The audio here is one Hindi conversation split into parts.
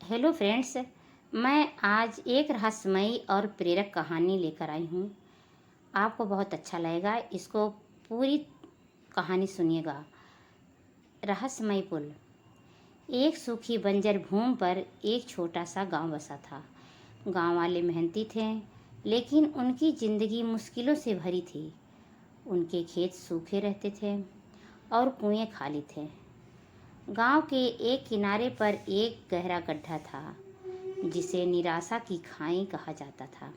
Hello friends. मैं आज एक रहस्यमयी और प्रेरक कहानी लेकर आई हूँ। आपको बहुत अच्छा लगेगा। इसको पूरी कहानी सुनिएगा। रहस्यमयी पुल। एक सूखी बंजर भूमि पर एक छोटा सा गांव बसा था। गांव वाले मेहनती थे, लेकिन उनकी ज़िंदगी मुश्किलों से भरी थी। उनके खेत सूखे रहते थे और कुएं खाली थे। गांव के एक किनारे पर एक गहरा गड्ढा था, जिसे निराशा की खाई कहा जाता था।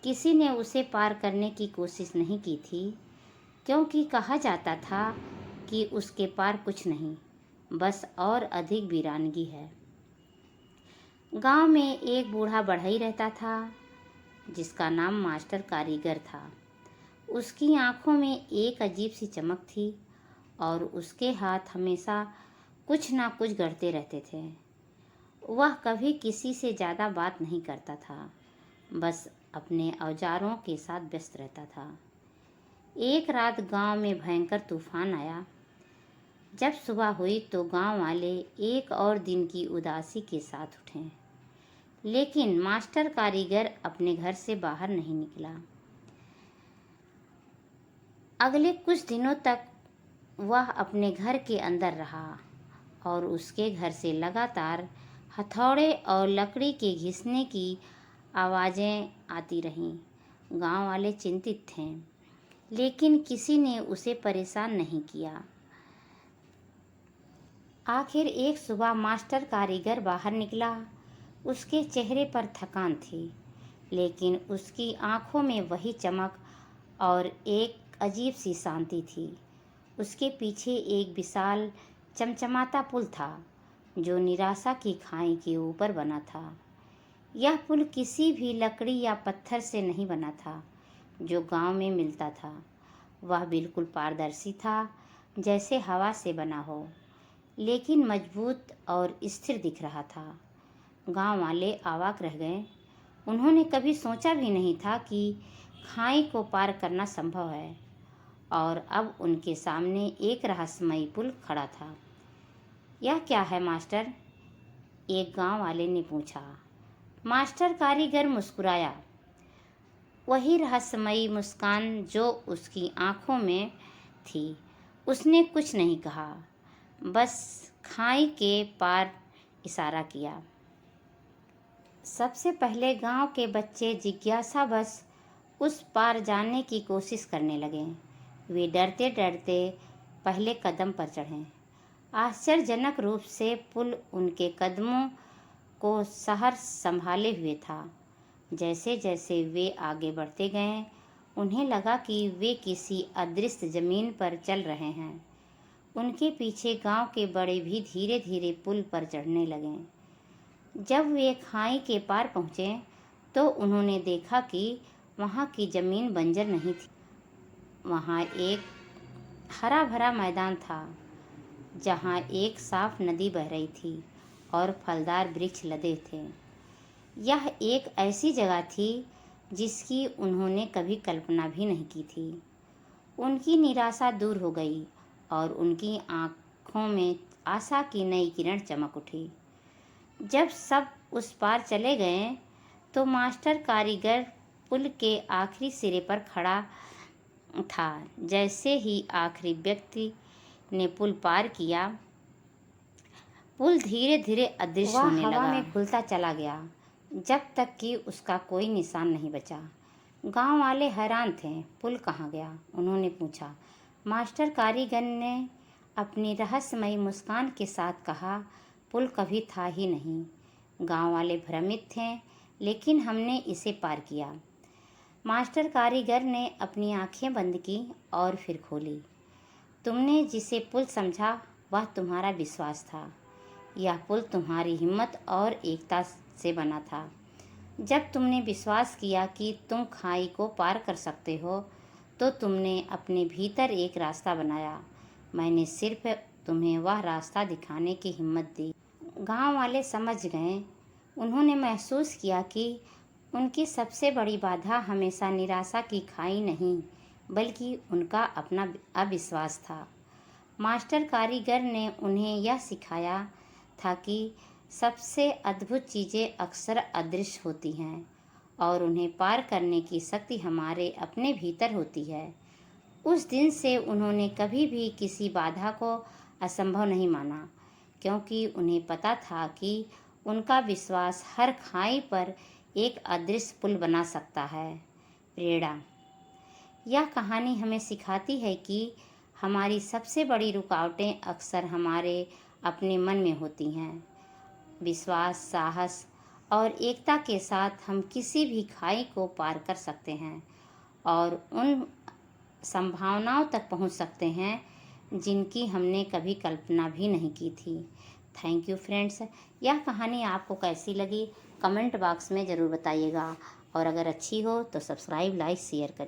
किसी ने उसे पार करने की कोशिश नहीं की थी, क्योंकि कहा जाता था कि उसके पार कुछ नहीं, बस और अधिक वीरानगी है। गांव में एक बूढ़ा बढ़ई रहता था, जिसका नाम मास्टर कारीगर था। उसकी आंखों में एक अजीब सी चमक थी और उसके हाथ हमेशा कुछ ना कुछ गढ़ते रहते थे। वह कभी किसी से ज़्यादा बात नहीं करता था, बस अपने औजारों के साथ व्यस्त रहता था। एक रात गांव में भयंकर तूफान आया। जब सुबह हुई तो गांव वाले एक और दिन की उदासी के साथ उठे, लेकिन मास्टर कारीगर अपने घर से बाहर नहीं निकला। अगले कुछ दिनों तक वह अपने घर के अंदर रहा और उसके घर से लगातार हथौड़े और लकड़ी के घिसने की आवाज़ें आती रहीं। गांव वाले चिंतित थे, लेकिन किसी ने उसे परेशान नहीं किया। आखिर एक सुबह मास्टर कारीगर बाहर निकला। उसके चेहरे पर थकान थी, लेकिन उसकी आंखों में वही चमक और एक अजीब सी शांति थी। उसके पीछे एक विशाल चमचमाता पुल था, जो निराशा की खाई के ऊपर बना था। यह पुल किसी भी लकड़ी या पत्थर से नहीं बना था, जो गांव में मिलता था। वह बिल्कुल पारदर्शी था, जैसे हवा से बना हो, लेकिन मजबूत और स्थिर दिख रहा था। गांव वाले अवाक रह गए। उन्होंने कभी सोचा भी नहीं था कि खाई को पार करना संभव है, और अब उनके सामने एक रहस्यमयी पुल खड़ा था। यह क्या है मास्टर? एक गांव वाले ने पूछा। मास्टर कारीगर मुस्कुराया, वही रहस्यमयी मुस्कान जो उसकी आंखों में थी। उसने कुछ नहीं कहा, बस खाई के पार इशारा किया। सबसे पहले गांव के बच्चे जिज्ञासावश उस पार जाने की कोशिश करने लगे। वे डरते डरते पहले कदम पर चढ़े। आश्चर्यजनक रूप से पुल उनके कदमों को सहर संभाले हुए था। जैसे जैसे वे आगे बढ़ते गए, उन्हें लगा कि वे किसी अदृश्य जमीन पर चल रहे हैं। उनके पीछे गांव के बड़े भी धीरे धीरे पुल पर चढ़ने लगे। जब वे खाई के पार पहुँचे, तो उन्होंने देखा कि वहाँ की ज़मीन बंजर नहीं थी। वहाँ एक हरा भरा मैदान था, जहाँ एक साफ नदी बह रही थी और फलदार वृक्ष लदे थे। यह एक ऐसी जगह थी जिसकी उन्होंने कभी कल्पना भी नहीं की थी। उनकी निराशा दूर हो गई और उनकी आँखों में आशा की नई किरण चमक उठी। जब सब उस पार चले गए, तो मास्टर कारीगर पुल के आखिरी सिरे पर खड़ा था। जैसे ही आखिरी व्यक्ति ने पुल पार किया, पुल धीरे धीरे अदृश्य होने लगा। हवा में खुलता चला गया, जब तक कि उसका कोई निशान नहीं बचा। गांव वाले हैरान थे। पुल कहाँ गया? उन्होंने पूछा। मास्टर कारीगर ने अपनी रहस्यमयी मुस्कान के साथ कहा, पुल कभी था ही नहीं। गांव वाले भ्रमित थे, लेकिन हमने इसे पार किया। मास्टर कारीगर ने अपनी आंखें बंद की और फिर खोली। तुमने जिसे पुल समझा, वह तुम्हारा विश्वास था। यह पुल तुम्हारी हिम्मत और एकता से बना था। जब तुमने विश्वास किया कि तुम खाई को पार कर सकते हो, तो तुमने अपने भीतर एक रास्ता बनाया। मैंने सिर्फ तुम्हें वह रास्ता दिखाने की हिम्मत दी। गांव वाले समझ गए। उन्होंने महसूस किया कि उनकी सबसे बड़ी बाधा हमेशा निराशा की खाई नहीं, बल्कि उनका अपना अविश्वास था। मास्टर कारीगर ने उन्हें यह सिखाया था कि सबसे अद्भुत चीज़ें अक्सर अदृश्य होती हैं और उन्हें पार करने की शक्ति हमारे अपने भीतर होती है। उस दिन से उन्होंने कभी भी किसी बाधा को असंभव नहीं माना, क्योंकि उन्हें पता था कि उनका विश्वास हर खाई पर एक अदृश्य पुल बना सकता है। प्रेरणा। यह कहानी हमें सिखाती है कि हमारी सबसे बड़ी रुकावटें अक्सर हमारे अपने मन में होती हैं। विश्वास, साहस और एकता के साथ हम किसी भी खाई को पार कर सकते हैं और उन संभावनाओं तक पहुंच सकते हैं जिनकी हमने कभी कल्पना भी नहीं की थी। Thank you friends. यह कहानी आपको कैसी लगी कमेंट बॉक्स में ज़रूर बताइएगा और अगर अच्छी हो तो सब्सक्राइब, लाइक, शेयर करें।